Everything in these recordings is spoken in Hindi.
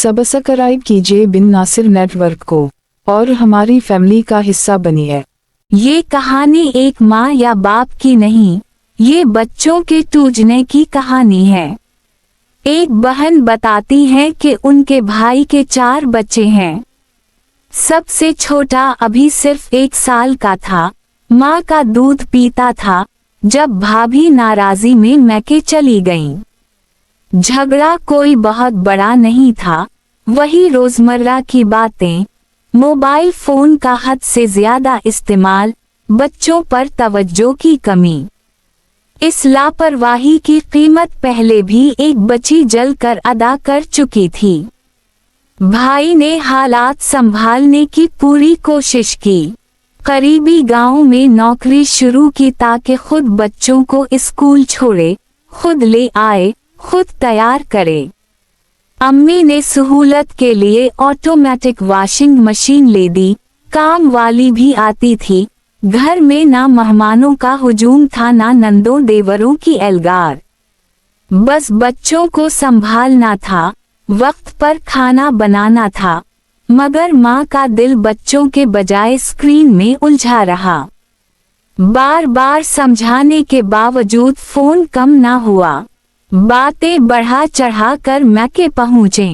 सब्सक्राइब कीजिए बिन नासिर नेटवर्क को और हमारी फैमिली का हिस्सा बनिए। ये कहानी एक माँ या बाप की नहीं, ये बच्चों के टूटने की कहानी है। एक बहन बताती है कि उनके भाई के 4 बच्चे हैं। सबसे छोटा अभी सिर्फ 1 साल का था। माँ का दूध पीता था जब भाभी नाराजी में मैके चली गईं। झगड़ा कोई बहुत बड़ा नहीं था, वही रोजमर्रा की बातें, मोबाइल फोन का हद से ज्यादा इस्तेमाल, बच्चों पर तवज्जो की कमी। इस लापरवाही की कीमत पहले भी एक बच्ची जलकर अदा कर चुकी थी। भाई ने हालात संभालने की पूरी कोशिश की। करीबी गांव में नौकरी शुरू की ताकि खुद बच्चों को स्कूल छोड़े, खुद ले आए, खुद तैयार करे। अम्मी ने सहूलत के लिए ऑटोमेटिक वॉशिंग मशीन ले दी। काम वाली भी आती थी। घर में ना मेहमानों का हुजूम था, ना नंदों देवरों की एलगार। बस बच्चों को संभालना था, वक्त पर खाना बनाना था। मगर माँ का दिल बच्चों के बजाय स्क्रीन में उलझा रहा। बार बार समझाने के बावजूद फोन कम ना हुआ। बातें बढ़ा चढ़ा कर मैके पहुँचे।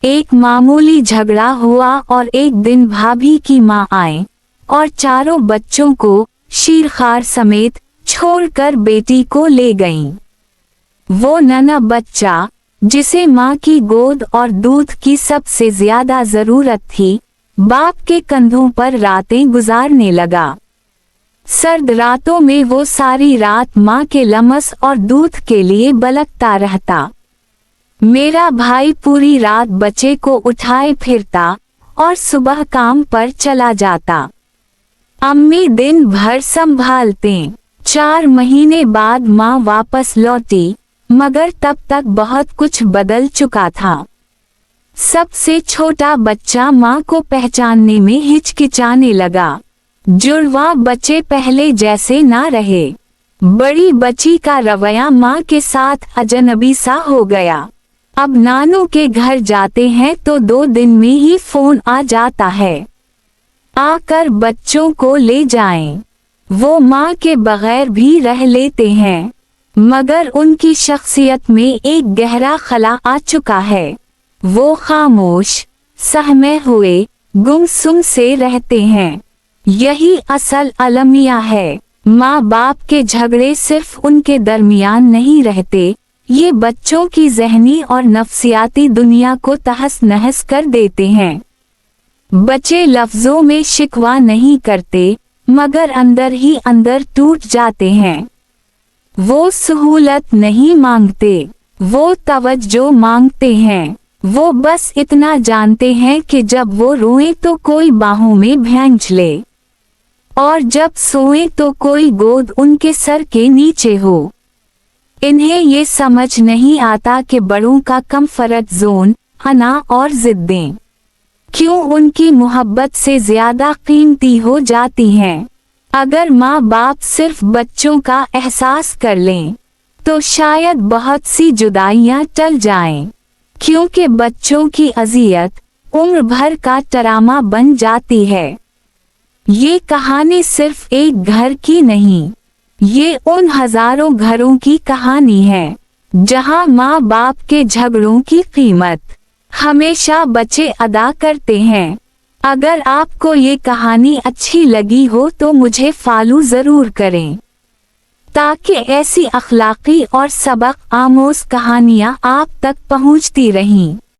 एक मामूली झगड़ा हुआ और एक दिन भाभी की माँ आए और चारों बच्चों को शीरखार समेत छोड़कर बेटी को ले गईं। वो नन्हा बच्चा, जिसे माँ की गोद और दूध की सबसे ज्यादा जरूरत थी, बाप के कंधों पर रातें गुजारने लगा। सर्द रातों में वो सारी रात माँ के लमस और दूध के लिए बलकता रहता। मेरा भाई पूरी रात बच्चे को उठाए फिरता और सुबह काम पर चला जाता। अम्मी दिन भर संभालते। 4 महीने बाद माँ वापस लौटी, मगर तब तक बहुत कुछ बदल चुका था। सबसे छोटा बच्चा माँ को पहचानने में हिचकिचाने लगा। जुड़वा बच्चे पहले जैसे ना रहे। बड़ी बच्ची का रवैया माँ के साथ अजनबी सा हो गया। अब नानू के घर जाते हैं तो 2 दिन में ही फोन आ जाता है, आकर बच्चों को ले जाएं। वो माँ के बगैर भी रह लेते हैं, मगर उनकी शख्सियत में एक गहरा खला आ चुका है। वो खामोश, सहमे हुए, गुमसुम से रहते हैं। यही असल अलमिया है। माँ बाप के झगड़े सिर्फ उनके दरमियान नहीं रहते, ये बच्चों की ज़हनी और नफ्सियाती दुनिया को तहस नहस कर देते हैं। बच्चे लफ्जों में शिकवा नहीं करते, मगर अंदर ही अंदर टूट जाते हैं। वो सहूलत नहीं मांगते, वो तवज्जो मांगते हैं। वो बस इतना जानते हैं कि जब वो रोए तो कोई बाहों में भैंच ले, और जब सोए तो कोई गोद उनके सर के नीचे हो। इन्हें ये समझ नहीं आता कि बड़ों का कम्फर्ट जोन, अना और जिद्दें क्यों उनकी मोहब्बत से ज्यादा कीमती हो जाती हैं। अगर माँ बाप सिर्फ बच्चों का एहसास कर लें, तो शायद बहुत सी जुदाइयाँ टल जाएं, क्योंकि बच्चों की अजियत उम्र भर का ट्रामा बन जाती है। ये कहानी सिर्फ एक घर की नहीं, ये उन हजारों घरों की कहानी है, जहां माँ बाप के झगड़ों की कीमत हमेशा बच्चे अदा करते हैं। अगर आपको ये कहानी अच्छी लगी हो तो मुझे फॉलो जरूर करें, ताकि ऐसी अखलाकी और सबक आमोज कहानियाँ आप तक पहुँचती रहें।